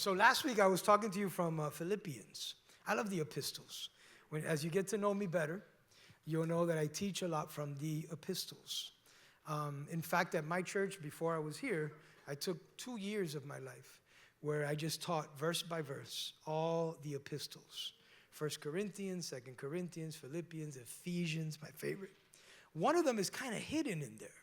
So last week I was talking to you from Philippians. I love the epistles. As you get to know me better, you'll know that I teach a lot from the epistles. In fact, at my church, before I was here, I took 2 years of my life where I just taught verse by verse all the epistles. 1 Corinthians, 2 Corinthians, Philippians, Ephesians, my favorite. One of them is kind of hidden in there,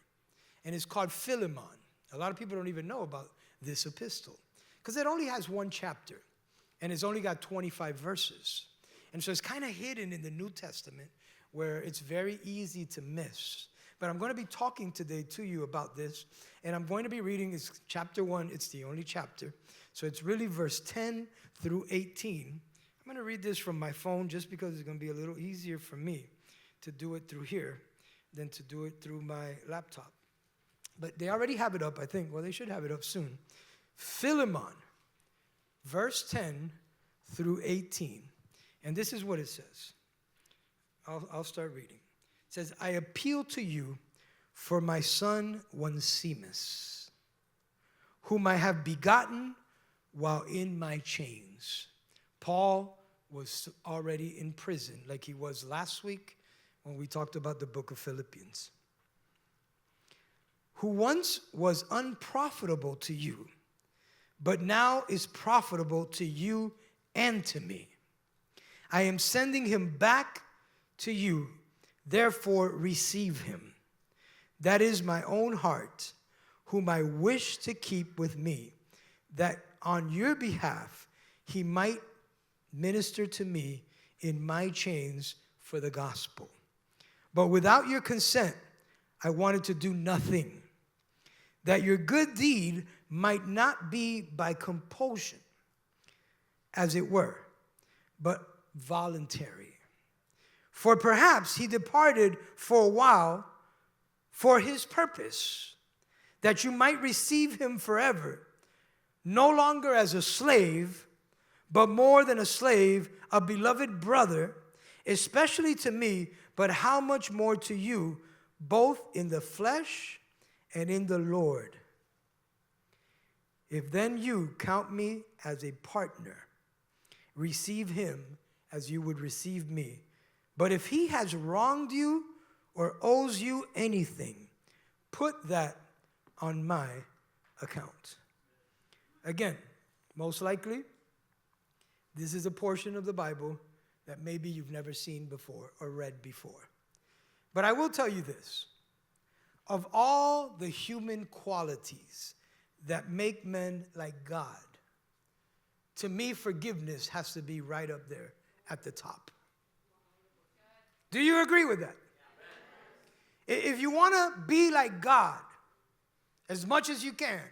and it's called Philemon. A lot of people don't even know about this epistle because it only has 1 chapter, and it's only got 25 verses. And so it's kind of hidden in the New Testament where it's very easy to miss. But I'm going to be talking today to you about this, and I'm going to be reading it's chapter 1. It's the only chapter. So it's really verse 10 through 18. I'm going to read this from my phone just because it's going to be a little easier for me to do it through here than to do it through my laptop. But they already have it up, I think. Well, they should have it up soon. Philemon, verse 10 through 18. And this is what it says. I'll start reading. It says, I appeal to you for my son Onesimus, whom I have begotten while in my chains. Paul was already in prison like he was last week when we talked about the book of Philippians. Who once was unprofitable to you, but now is profitable to you and to me. I am sending him back to you, therefore receive him. That is my own heart, whom I wish to keep with me, that on your behalf he might minister to me in my chains for the gospel. But without your consent, I wanted to do nothing, that your good deed might not be by compulsion, as it were, but voluntary. For perhaps he departed for a while for his purpose, that you might receive him forever, no longer as a slave, but more than a slave, a beloved brother, especially to me, but how much more to you, both in the flesh and in the Lord. If then you count me as a partner, receive him as you would receive me. But if he has wronged you or owes you anything, put that on my account. Again, most likely, this is a portion of the Bible that maybe you've never seen before or read before. But I will tell you this. Of all the human qualities that make men like God, to me, forgiveness has to be right up there at the top. Do you agree with that? If you want to be like God as much as you can,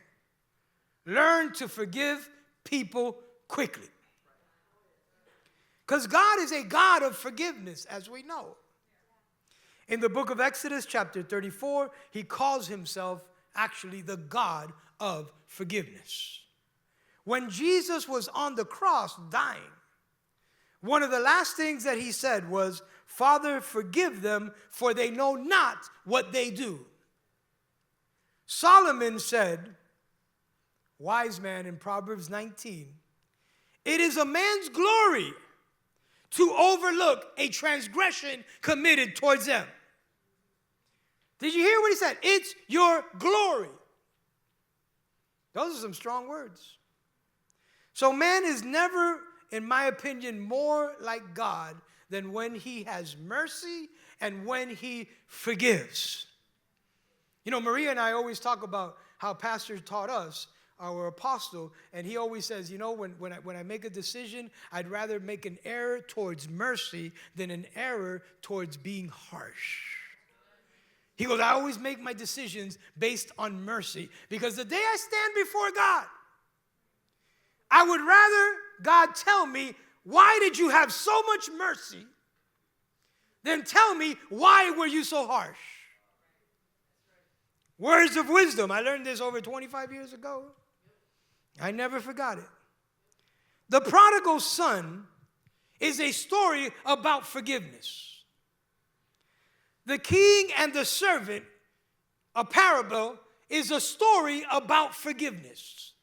learn to forgive people quickly. Because God is a God of forgiveness, as we know. In the book of Exodus, chapter 34, he calls himself actually the God of forgiveness. When Jesus was on the cross dying, one of the last things that he said was, Father, forgive them, for they know not what they do. Solomon said, wise man in Proverbs 19, it is a man's glory to overlook a transgression committed towards them. Did you hear what he said? It's your glory. Those are some strong words. So man is never, in my opinion, more like God than when he has mercy and when he forgives. You know, Maria and I always talk about how Pastor taught us, our apostle, and he always says, you know, when I make a decision, I'd rather make an error towards mercy than an error towards being harsh. He goes, I always make my decisions based on mercy, because the day I stand before God, I would rather God tell me, why did you have so much mercy, than tell me, why were you so harsh? Words of wisdom. I learned this over 25 years ago. I never forgot it. The prodigal son is a story about forgiveness. The king and the servant, a parable, is a story about forgiveness.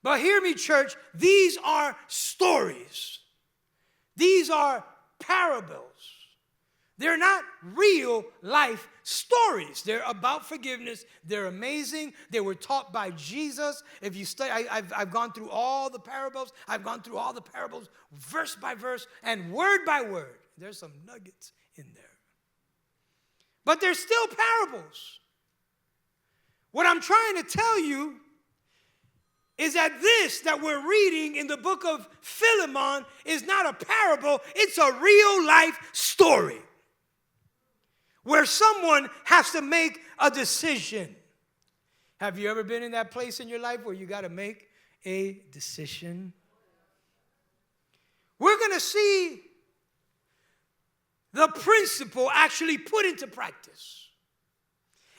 But hear me, church, these are stories. These are parables. They're not real life stories. They're about forgiveness. They're amazing. They were taught by Jesus. If you study, I've gone through all the parables. I've gone through all the parables verse by verse and word by word. There's some nuggets in there. But they're still parables. What I'm trying to tell you is that this that we're reading in the book of Philemon is not a parable. It's a real life story where someone has to make a decision. Have you ever been in that place in your life where you got to make a decision? We're going to see the principle actually put into practice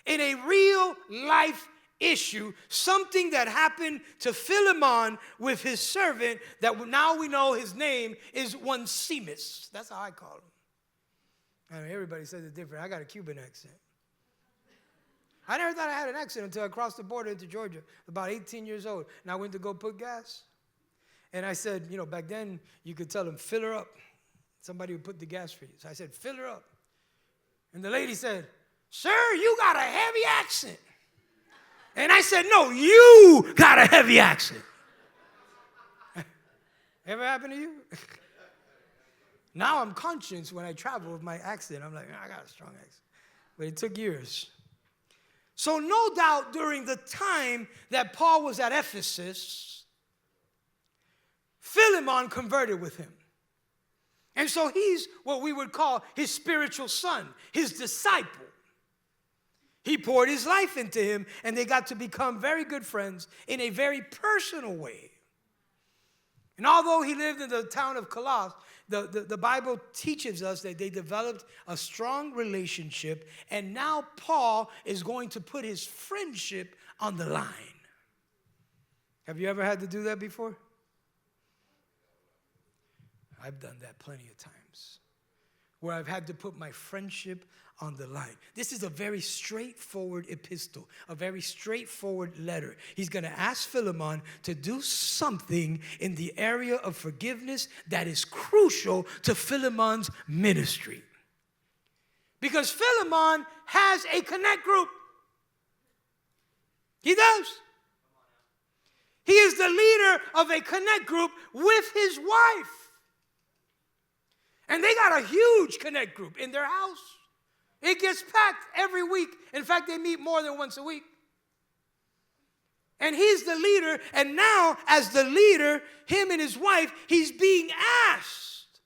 in a real life issue, something that happened to Philemon with his servant that now we know his name is Onesimus. That's how I call him. I mean, everybody says it different. I got a Cuban accent. I never thought I had an accent until I crossed the border into Georgia, about 18 years old. And I went to go put gas. And I said, back then you could tell them, fill her up. Somebody would put the gas for you. So I said, fill her up. And the lady said, sir, you got a heavy accent. And I said, no, you got a heavy accent. Ever happened to you? Now I'm conscious when I travel with my accent. I'm like, I got a strong accent. But it took years. So no doubt during the time that Paul was at Ephesus, Philemon converted with him. And so he's what we would call his spiritual son, his disciple. He poured his life into him, and they got to become very good friends in a very personal way. And although he lived in the town of Colossus, the Bible teaches us that they developed a strong relationship, and now Paul is going to put his friendship on the line. Have you ever had to do that before? I've done that plenty of times, where I've had to put my friendship on the line. This is a very straightforward epistle, a very straightforward letter. He's going to ask Philemon to do something in the area of forgiveness that is crucial to Philemon's ministry. Because Philemon has a connect group. He does. He is the leader of a connect group with his wife. And they got a huge connect group in their house. It gets packed every week. In fact, they meet more than once a week. And he's the leader. And now, as the leader, him and his wife, he's being asked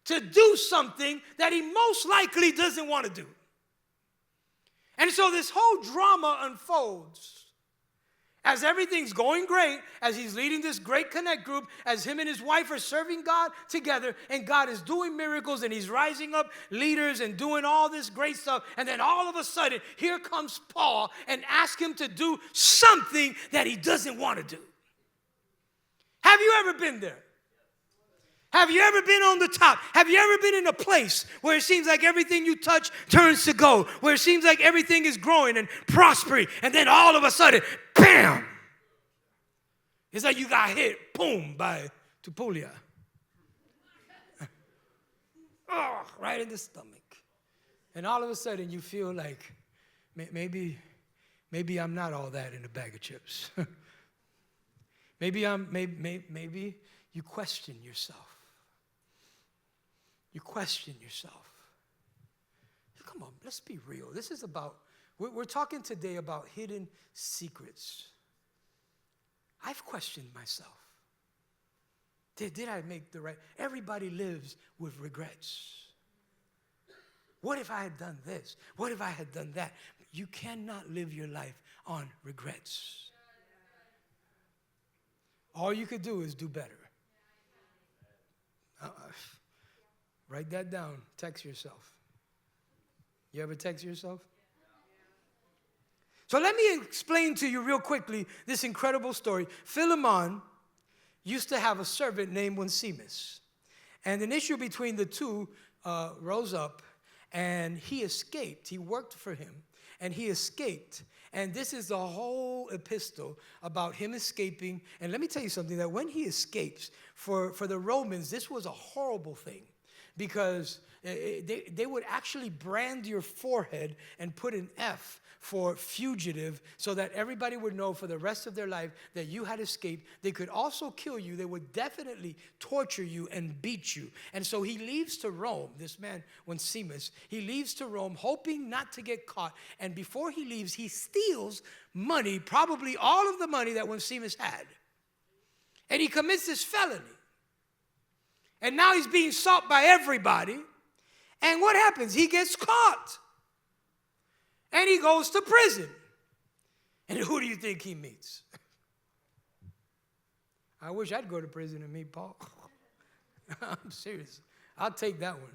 to do something that he most likely doesn't want to do. And so this whole drama unfolds. As everything's going great, as he's leading this great connect group, as him and his wife are serving God together, and God is doing miracles, and he's rising up leaders and doing all this great stuff, and then all of a sudden, here comes Paul and asks him to do something that he doesn't want to do. Have you ever been there? Have you ever been on the top? Have you ever been in a place where it seems like everything you touch turns to gold, where it seems like everything is growing and prospering, and then all of a sudden, bam! It's like you got hit, boom, by Tupulia. Oh, right in the stomach. And all of a sudden you feel like, maybe I'm not all that in a bag of chips. maybe you question yourself. You question yourself. Come on, let's be real. This is about, we're talking today about hidden secrets. I've questioned myself. Did I make the right? Everybody lives with regrets. What if I had done this? What if I had done that? You cannot live your life on regrets. All you could do is do better. Write that down. Text yourself. You ever text yourself? So let me explain to you real quickly this incredible story. Philemon used to have a servant named Onesimus. And an issue between the two rose up, and he escaped. He worked for him. and he escaped. And this is the whole epistle about him escaping. And let me tell you something, that when he escapes, for the Romans, this was a horrible thing, because they would actually brand your forehead and put an F for fugitive, so that everybody would know for the rest of their life that you had escaped. They could also kill you. They would definitely torture you and beat you. And so he leaves to Rome, this man, Onesimus, he leaves to Rome hoping not to get caught. And before he leaves, he steals money, probably all of the money that Onesimus had. And he commits this felony. And now he's being sought by everybody. And what happens? He gets caught. And he goes to prison. And who do you think he meets? I wish I'd go to prison and meet Paul. I'm serious. I'll take that one.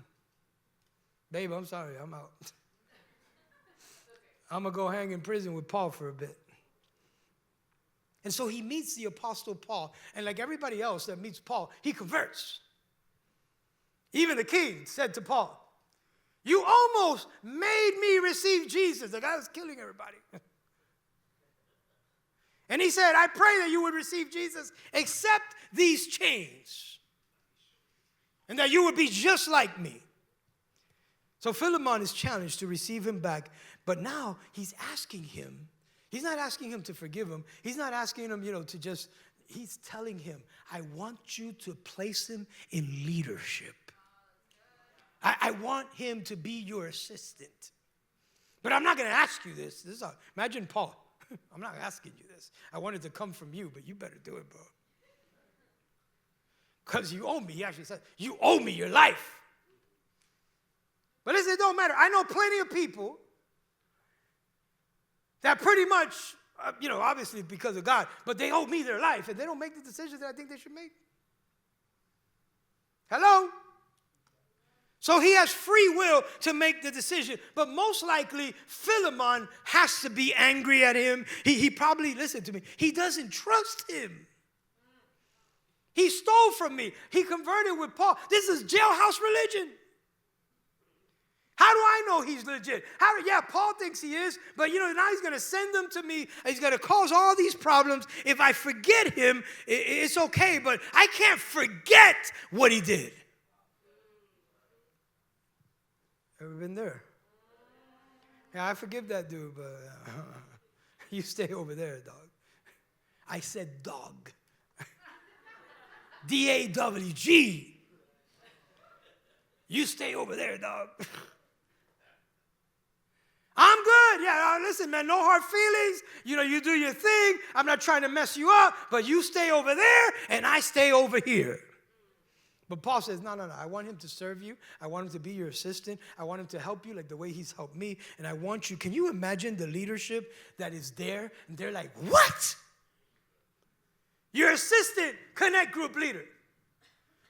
Babe, I'm sorry. I'm out. I'm going to go hang in prison with Paul for a bit. And so he meets the Apostle Paul. And like everybody else that meets Paul, he converts. Even the king said to Paul, "You almost made me receive Jesus." The guy was killing everybody. And he said, "I pray that you would receive Jesus, except these chains, and that you would be just like me." So Philemon is challenged to receive him back, but now he's asking him. He's not asking him to forgive him. He's not asking him, to just, he's telling him, "I want you to place him in leadership. I want him to be your assistant. But I'm not going to ask you this. Imagine Paul. I'm not asking you this. I want it to come from you, but you better do it, bro. Because you owe me." He actually said, "You owe me your life." But listen, it don't matter. I know plenty of people that pretty much, obviously because of God, but they owe me their life, and they don't make the decisions that I think they should make. Hello? So he has free will to make the decision. But most likely, Philemon has to be angry at him. He probably, listen to me, he doesn't trust him. He stole from me. He converted with Paul. This is jailhouse religion. How do I know he's legit? Yeah, Paul thinks he is, but now he's going to send them to me. He's going to cause all these problems. If I forget him, it's okay, but I can't forget what he did. Ever been there? Yeah, I forgive that dude, but you stay over there, dog. I said dog. D-A-W-G. You stay over there, dog. I'm good. Yeah, listen, man, no hard feelings. You do your thing. I'm not trying to mess you up, but you stay over there, and I stay over here. But Paul says, no. I want him to serve you. I want him to be your assistant. I want him to help you like the way he's helped me. And I want you, can you imagine the leadership that is there? And they're like, "What? Your assistant connect group leader.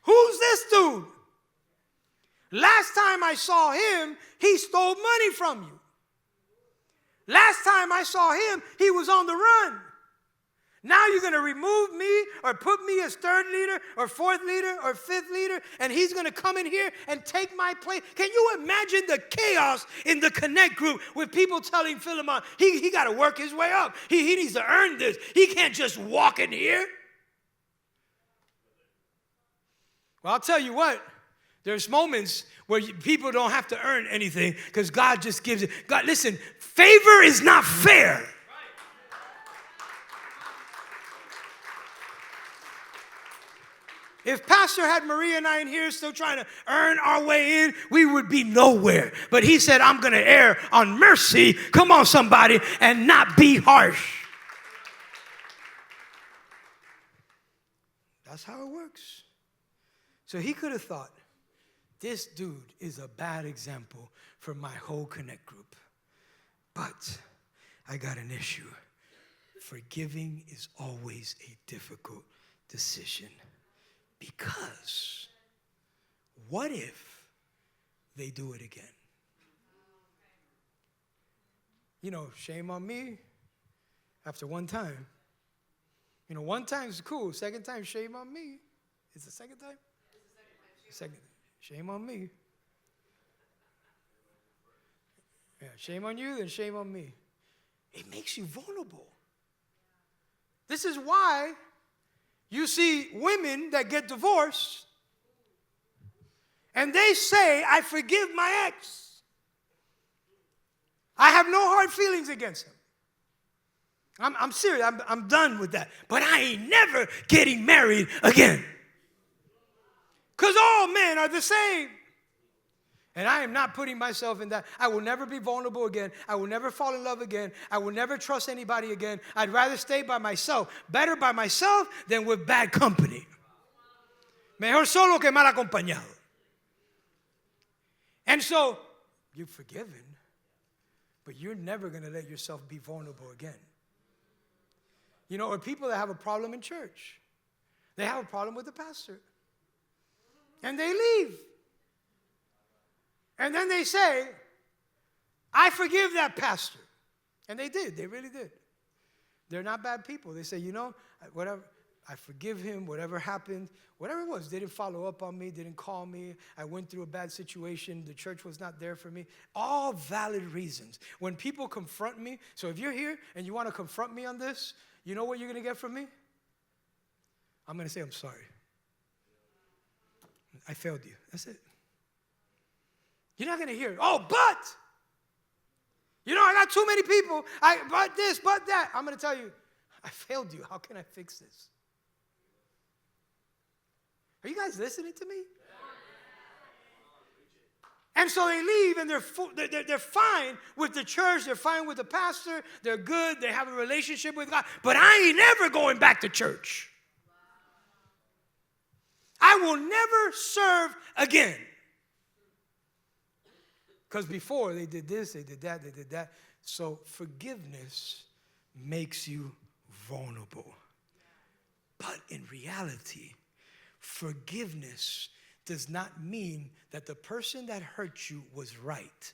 Who's this dude? Last time I saw him, he stole money from you. Last time I saw him, he was on the run. Now you're going to remove me or put me as third leader or fourth leader or fifth leader, and he's going to come in here and take my place." Can you imagine the chaos in the connect group with people telling Philemon, he got to work his way up. He needs to earn this. He can't just walk in here. Well, I'll tell you what. There's moments where people don't have to earn anything because God just gives it. God, listen, favor is not fair. If Pastor had Maria and I in here still trying to earn our way in, we would be nowhere. But he said, "I'm going to err on mercy." Come on, somebody, and not be harsh. That's how it works. So he could have thought, this dude is a bad example for my whole connect group. But I got an issue. Forgiving is always a difficult decision. Because what if they do it again? Shame on me after one time. One time's cool. Second time, shame on me. It's the second time? Second. Shame on me. Yeah, shame on you, then shame on me. It makes you vulnerable. This is why you see women that get divorced and they say, I forgive my ex. I have no hard feelings against him. I'm serious. I'm done with that. But I ain't never getting married again. Because all men are the same. And I am not putting myself in that. I will never be vulnerable again. I will never fall in love again. I will never trust anybody again. I'd rather stay by myself. Better by myself than with bad company. Mejor solo que mal acompañado. And so, you're forgiven, but you're never going to let yourself be vulnerable again. You know, or people that have a problem in church. They have a problem with the pastor. And they leave. And then they say, I forgive that pastor. And they did. They really did. They're not bad people. They say, you know, whatever, I forgive him, whatever happened, whatever it was. They didn't follow up on me, didn't call me. I went through a bad situation. The church was not there for me. All valid reasons. When people confront me, so if you're here and you want to confront me on this, you know what you're going to get from me? I'm going to say, I'm sorry. I failed you. That's it. You're not going to hear it. Oh, but, you know, I got too many people. But this, but that. I'm going to tell you, I failed you. How can I fix this? Are you guys listening to me? And so they leave, and they're fine with the church. They're fine with the pastor. They're good. They have a relationship with God. But I ain't never going back to church. I will never serve again. Because before they did this, they did that, they did that. So forgiveness makes you vulnerable. But in reality, forgiveness does not mean that the person that hurt you was right.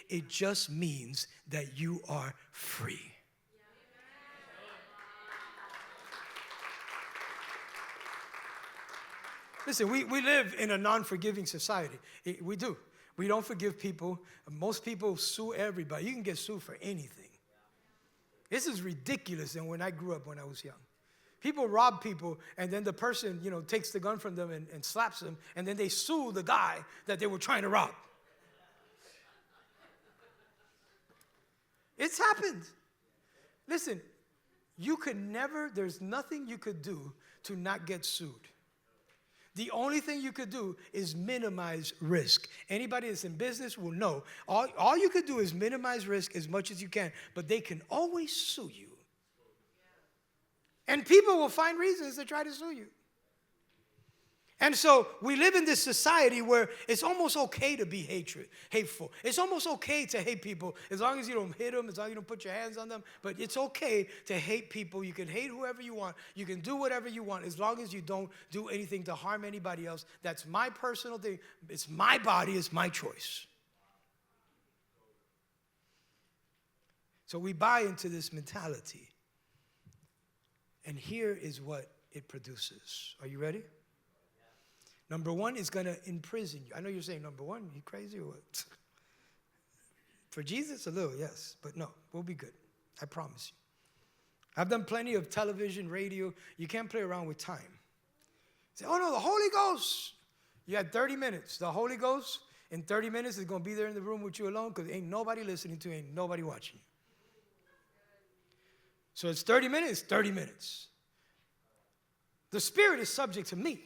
It just means that you are free. Listen, we live in a non-forgiving society. We do. We don't forgive people. Most people sue everybody. You can get sued for anything. This is ridiculous than when I grew up when I was young. People rob people, and then the person, you know, takes the gun from them and slaps them, and then they sue the guy that they were trying to rob. It's happened. Listen, you could never, there's nothing you could do to not get sued. The only thing you could do is minimize risk. Anybody that's in business will know. All you could do is minimize risk as much as you can, but they can always sue you. And people will find reasons to try to sue you. And so we live in this society where it's almost okay to be hateful. It's almost okay to hate people as long as you don't hit them, as long as you don't put your hands on them. But it's okay to hate people. You can hate whoever you want. You can do whatever you want as long as you don't do anything to harm anybody else. That's my personal thing. It's my body. It's my choice. So we buy into this mentality. And here is what it produces. Are you ready? Number one is going to imprison you. I know you're saying, number one, you crazy or what? For Jesus, a little, yes. But no, we'll be good. I promise you. I've done plenty of television, radio. You can't play around with time. Say, oh no, the Holy Ghost. You had 30 minutes. The Holy Ghost in 30 minutes is going to be there in the room with you alone because ain't nobody listening to you, ain't nobody watching you. So it's 30 minutes, 30 minutes. The Spirit is subject to me.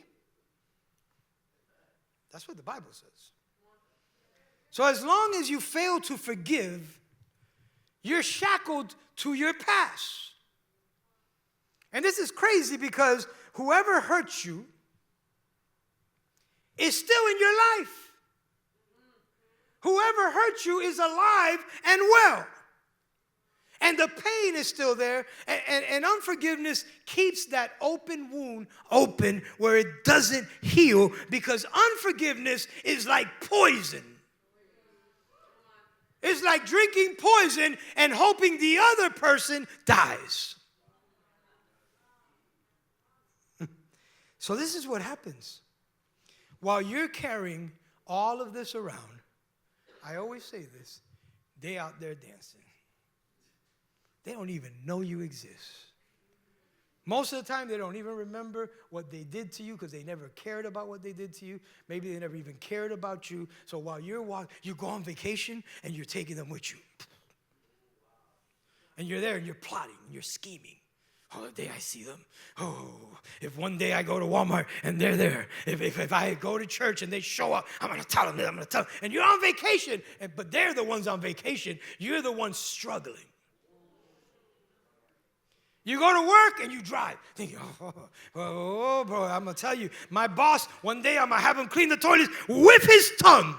That's what the Bible says. So as long as you fail to forgive, you're shackled to your past. And this is crazy because whoever hurts you is still in your life. Whoever hurt you is alive and well. And the pain is still there, and unforgiveness keeps that open wound open where it doesn't heal because unforgiveness is like poison. It's like drinking poison and hoping the other person dies. So this is what happens. While you're carrying all of this around, I always say this, they out there dancing. They don't even know you exist. Most of the time, they don't even remember what they did to you because they never cared about what they did to you. Maybe they never even cared about you. So while you go on vacation and you're taking them with you. And you're there and you're plotting, and you're scheming. Oh, the day I see them. Oh, if one day I go to Walmart and they're there. If I go to church and they show up, I'm going to tell them. I'm going to tell them. And you're on vacation, but they're the ones on vacation. You're the ones struggling. You go to work and you drive, thinking, oh, bro, I'm going to tell you, my boss, one day I'm going to have him clean the toilets with his tongue.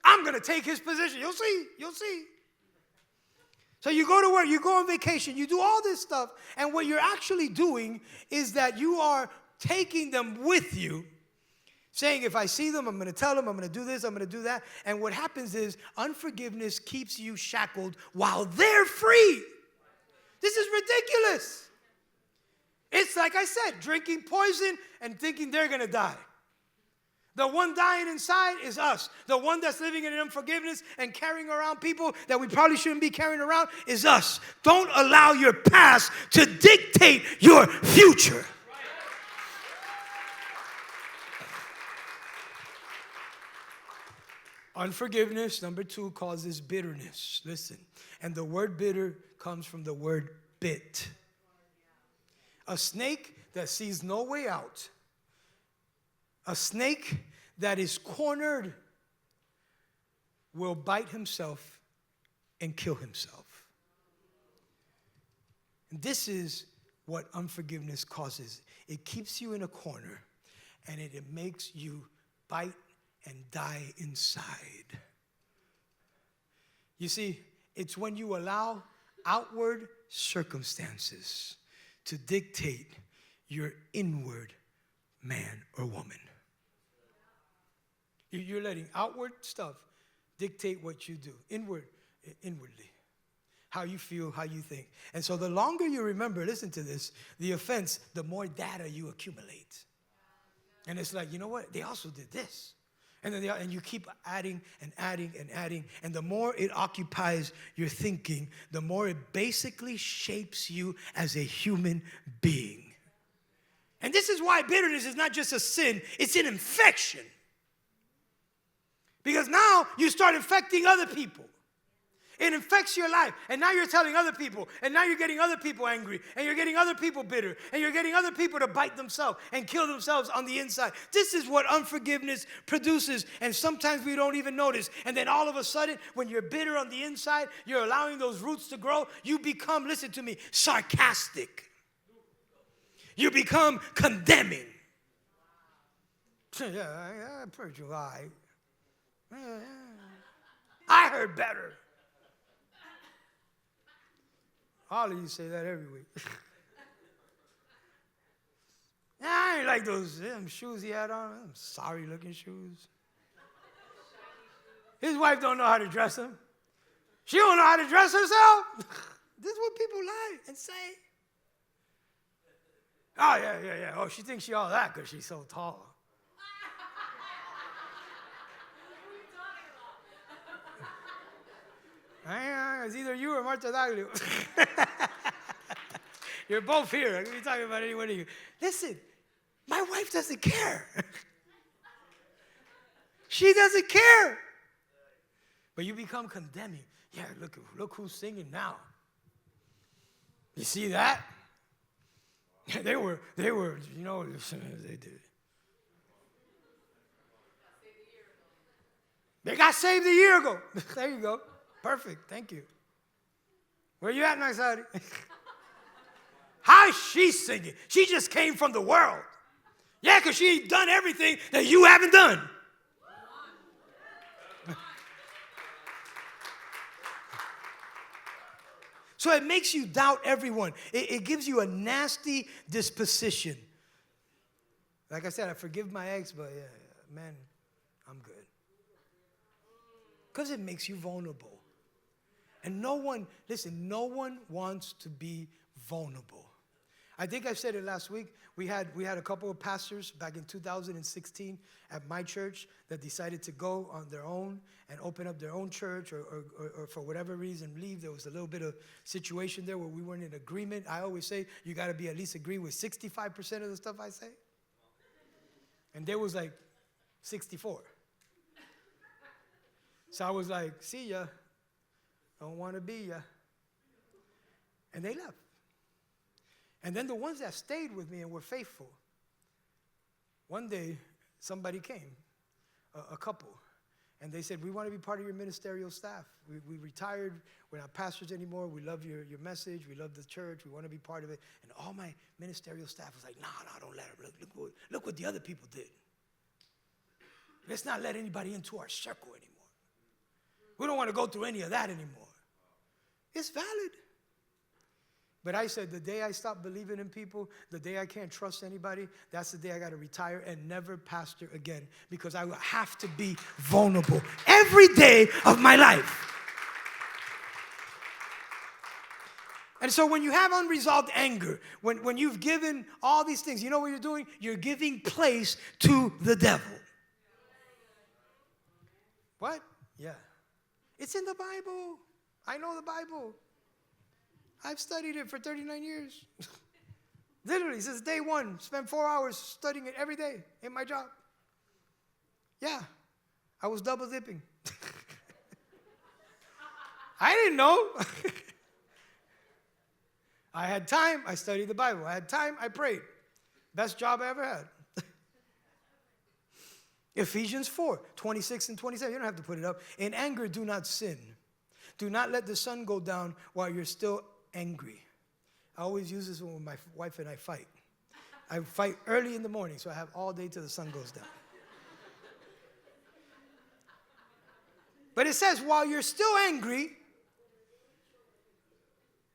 I'm going to take his position. You'll see. So you go to work, you go on vacation, you do all this stuff, and what you're actually doing is that you are taking them with you, saying, if I see them, I'm going to tell them, I'm going to do this, I'm going to do that. And what happens is unforgiveness keeps you shackled while they're free. This is ridiculous. It's like I said, drinking poison and thinking they're going to die. The one dying inside is us. The one that's living in unforgiveness and carrying around people that we probably shouldn't be carrying around is us. Don't allow your past to dictate your future. Unforgiveness, number 2, causes bitterness. Listen, and the word bitter comes from the word bit. A snake that sees no way out. A snake that is cornered will bite himself and kill himself. And this is what unforgiveness causes. It keeps you in a corner, and it makes you bite and die inside. You see, it's when you allow outward circumstances to dictate your inward man or woman. You're letting outward stuff dictate what you do, inwardly, how you feel, how you think. And so the longer you remember, listen to this, the offense, the more data you accumulate. And it's like, you know what? They also did this. And then and you keep adding and adding and adding. And the more it occupies your thinking, the more it basically shapes you as a human being. And this is why bitterness is not just a sin, it's an infection. Because now you start infecting other people. It infects your life. And now you're telling other people. And now you're getting other people angry. And you're getting other people bitter. And you're getting other people to bite themselves and kill themselves on the inside. This is what unforgiveness produces. And sometimes we don't even notice. And then all of a sudden, when you're bitter on the inside, you're allowing those roots to grow. You become, listen to me, sarcastic. You become condemning. Yeah, I heard you lie. I heard better. All of you say that every week. I ain't like those shoes he had on. Them sorry-looking shoes. His wife don't know how to dress him. She don't know how to dress herself. This is what people lie and say. Oh, yeah. Oh, she thinks she all that because she's so tall. It's either you or Marta Daglio. You're both here. I could be talking about any one of you. Listen, my wife doesn't care. She doesn't care. But you become condemning. Yeah, look who's singing now. You see that? They were, you know, they did. They got saved a year ago. There you go. Perfect. Thank you. Where you at, Naxari? How is she singing? She just came from the world. Yeah, because she ain't done everything that you haven't done. So it makes you doubt everyone. It gives you a nasty disposition. Like I said, I forgive my ex, but yeah, man, I'm good. Because it makes you vulnerable. And no one wants to be vulnerable. I think I said it last week. We had a couple of pastors back in 2016 at my church that decided to go on their own and open up their own church or for whatever reason leave. There was a little bit of situation there where we weren't in agreement. I always say you got to be at least agree with 65% of the stuff I say. And there was like 64. So I was like, see ya. Don't want to be ya. And they left. And then the ones that stayed with me and were faithful, one day somebody came, a couple, and they said, we want to be part of your ministerial staff. We retired. We're not pastors anymore. We love your message. We love the church. We want to be part of it. And all my ministerial staff was like, no, don't let them. Look what the other people did. Let's not let anybody into our circle anymore. We don't want to go through any of that anymore. It's valid. But I said, the day I stop believing in people, the day I can't trust anybody, that's the day I got to retire and never pastor again, because I will have to be vulnerable every day of my life. And so when you have unresolved anger, when you've given all these things, you know what you're doing? You're giving place to the devil. What? Yeah. It's in the Bible. I know the Bible. I've studied it for 39 years. Literally, since day one, spent 4 hours studying it every day in my job. Yeah, I was double dipping. I didn't know. I had time, I studied the Bible. I had time, I prayed. Best job I ever had. Ephesians 4, 26 and 27. You don't have to put it up. In anger, do not sin. Do not let the sun go down while you're still angry. I always use this when my wife and I fight. I fight early in the morning, so I have all day till the sun goes down. But it says, while you're still angry,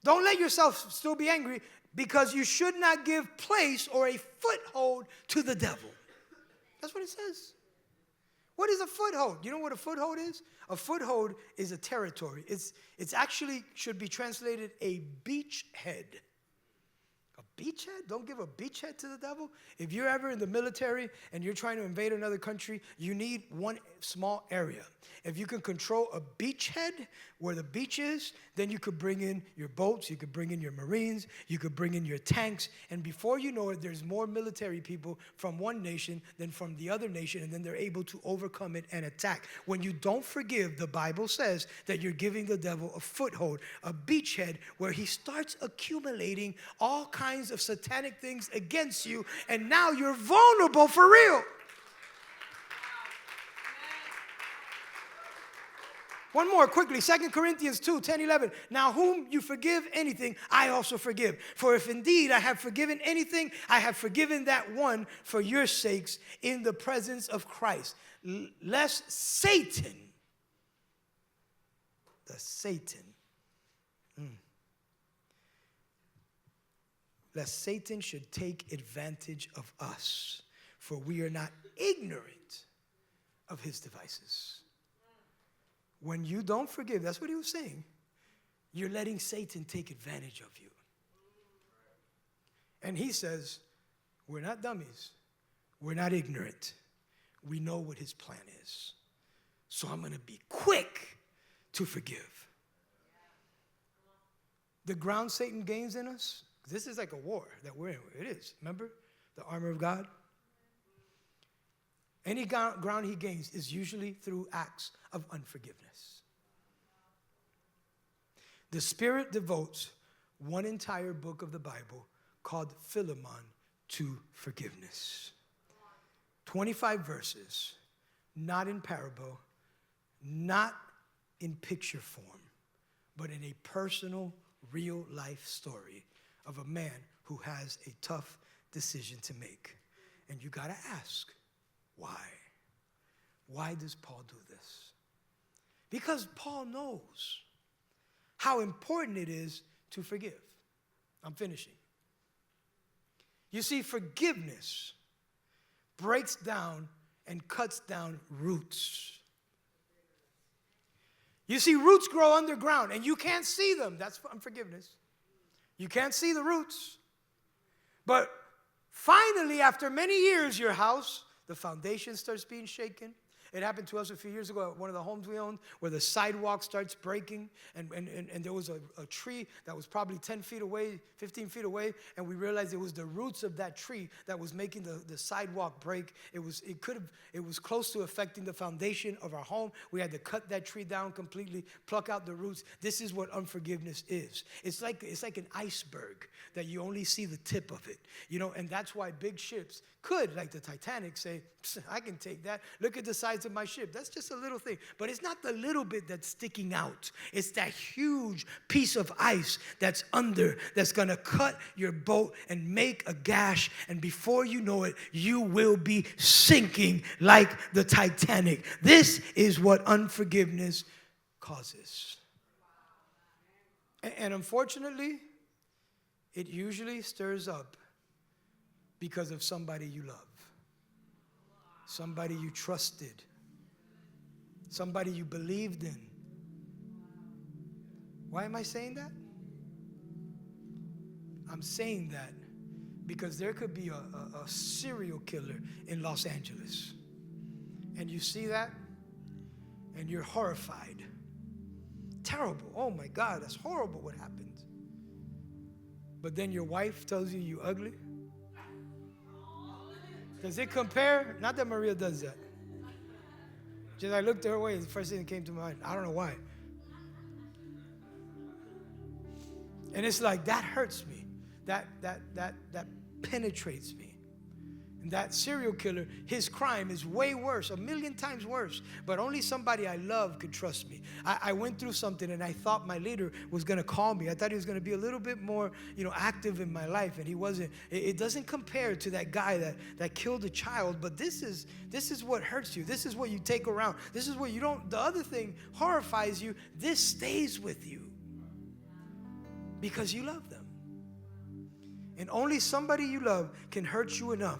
don't let yourself still be angry, because you should not give place or a foothold to the devil. That's what it says. What is a foothold? You know what a foothold is? A foothold is a territory. It's actually should be translated a beachhead. A beachhead? Don't give a beachhead to the devil. If you're ever in the military and you're trying to invade another country, you need one small area. If you can control a beachhead where the beach is, then you could bring in your boats, you could bring in your Marines, you could bring in your tanks, and before you know it, there's more military people from one nation than from the other nation, and then they're able to overcome it and attack. When you don't forgive, the Bible says that you're giving the devil a foothold, a beachhead where he starts accumulating all kinds of satanic things against you, and now you're vulnerable for real. One more quickly, 2 Corinthians 2, 10, 11. Now whom you forgive anything, I also forgive. For if indeed I have forgiven anything, I have forgiven that one for your sakes in the presence of Christ. Lest Satan, lest Satan should take advantage of us, for we are not ignorant of his devices. When you don't forgive, that's what he was saying, you're letting Satan take advantage of you. And he says, we're not dummies. We're not ignorant. We know what his plan is. So I'm going to be quick to forgive. The ground Satan gains in us, this is like a war that we're in. It is. Remember? The armor of God. Any ground he gains is usually through acts of unforgiveness. The Spirit devotes one entire book of the Bible called Philemon to forgiveness. 25 verses, not in parable, not in picture form, but in a personal, real life story of a man who has a tough decision to make. And you got to ask, why? Why does Paul do this? Because Paul knows how important it is to forgive. I'm finishing. You see, forgiveness breaks down and cuts down roots. You see, roots grow underground and you can't see them. That's unforgiveness. You can't see the roots. But finally, after many years, your house, the foundation starts being shaken. It happened to us a few years ago at one of the homes we owned where the sidewalk starts breaking and there was a tree that was probably 10 feet away, 15 feet away, and we realized it was the roots of that tree that was making the sidewalk break. It was close to affecting the foundation of our home. We had to cut that tree down completely, pluck out the roots. This is what unforgiveness is. It's like an iceberg that you only see the tip of it, and that's why big ships could, like the Titanic, say, I can take that. Look at the size of my ship. That's just a little thing. But it's not the little bit that's sticking out. It's that huge piece of ice that's under, that's going to cut your boat and make a gash. And before you know it, you will be sinking like the Titanic. This is what unforgiveness causes. And unfortunately, it usually stirs up because of somebody you love, somebody you trusted, somebody you believed in. Why am I saying that? I'm saying that because there could be a serial killer in Los Angeles. And you see that, and you're horrified. Terrible. Oh my God, that's horrible what happened. But then your wife tells you you're ugly. Does it compare? Not that Maria does that. Just I looked her way, the first thing that came to mind. I don't know why. And it's like, that hurts me. That penetrates me. And that serial killer, his crime is way worse, 1,000,000 times worse. But only somebody I love could trust me. I went through something and I thought my leader was going to call me. I thought he was going to be a little bit more, active in my life. And he wasn't. It doesn't compare to that guy that killed a child. But this is what hurts you. This is what you take around. This is what you don't. The other thing horrifies you. This stays with you because you love them. And only somebody you love can hurt you enough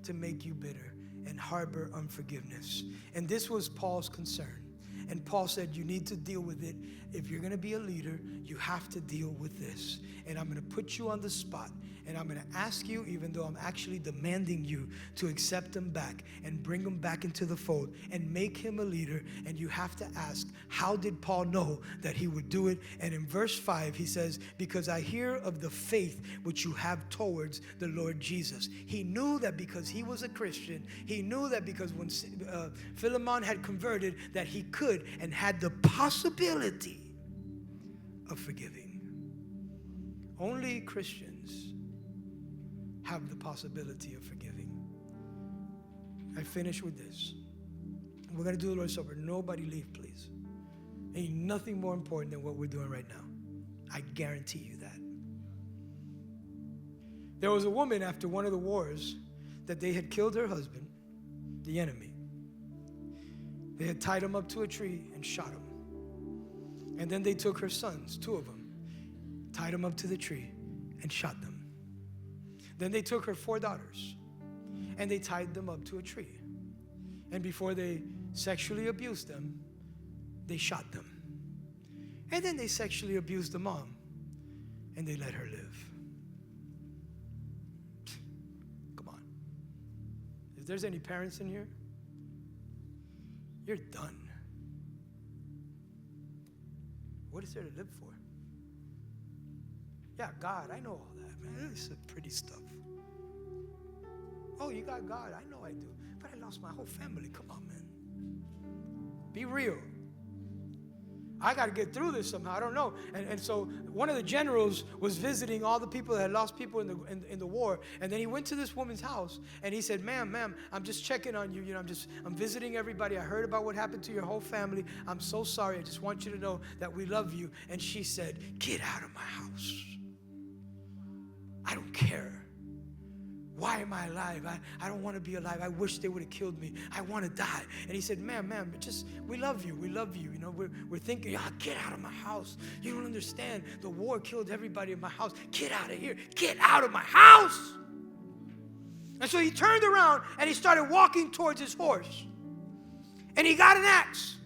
to make you bitter and harbor unforgiveness. And this was Paul's concern. And Paul said, you need to deal with it. If you're going to be a leader, you have to deal with this. And I'm going to put you on the spot. And I'm going to ask you, even though I'm actually demanding you, to accept him back and bring him back into the fold and make him a leader. And you have to ask, how did Paul know that he would do it? And in verse 5, he says, because I hear of the faith which you have towards the Lord Jesus. He knew that because he was a Christian, he knew that because when Philemon had converted, that he could and had the possibility of forgiving. Only Christians have the possibility of forgiving. I finish with this. We're going to do the Lord's Supper. Nobody leave, please. Ain't nothing more important than what we're doing right now. I guarantee you that. There was a woman after one of the wars that they had killed her husband, the enemy. They had tied him up to a tree and shot him. And then they took her sons, 2 of them, tied them up to the tree and shot them. Then they took her 4 daughters and they tied them up to a tree. And before they sexually abused them, they shot them. And then they sexually abused the mom and they let her live. Come on. If there's any parents in here, you're done. What is there to live for? Yeah, God, I know all that, man. This is pretty stuff. Oh, you got God? I know I do. But I lost my whole family. Come on, man. Be real. I got to get through this somehow. I don't know. And so one of the generals was visiting all the people that had lost people in the war. And then he went to this woman's house and he said, ma'am, I'm just checking on you. I'm visiting everybody. I heard about what happened to your whole family. I'm so sorry. I just want you to know that we love you. And she said, get out of my house. I don't care. Why am I alive? I don't want to be alive. I wish they would have killed me. I want to die. And he said, ma'am, we love you. We love you. We're thinking, get out of my house. You don't understand. The war killed everybody in my house. Get out of here. Get out of my house. And so he turned around and he started walking towards his horse. And he got an axe.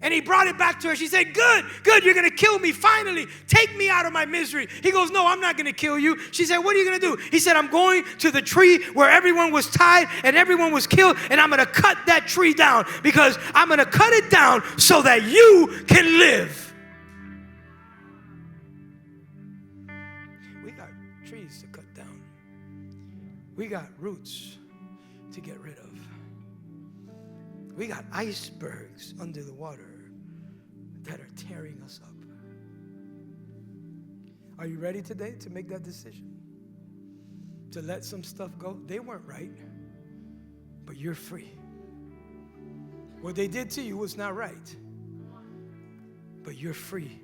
And he brought it back to her. She said, good, you're going to kill me finally. Take me out of my misery. He goes, no, I'm not going to kill you. She said, what are you going to do? He said, I'm going to the tree where everyone was tied and everyone was killed, and I'm going to cut that tree down because I'm going to cut it down so that you can live. We got trees to cut down. We got roots to get rid of. We got icebergs under the water that are tearing us up. Are you ready today to make that decision? To let some stuff go? They weren't right, but you're free. What they did to you was not right, but you're free.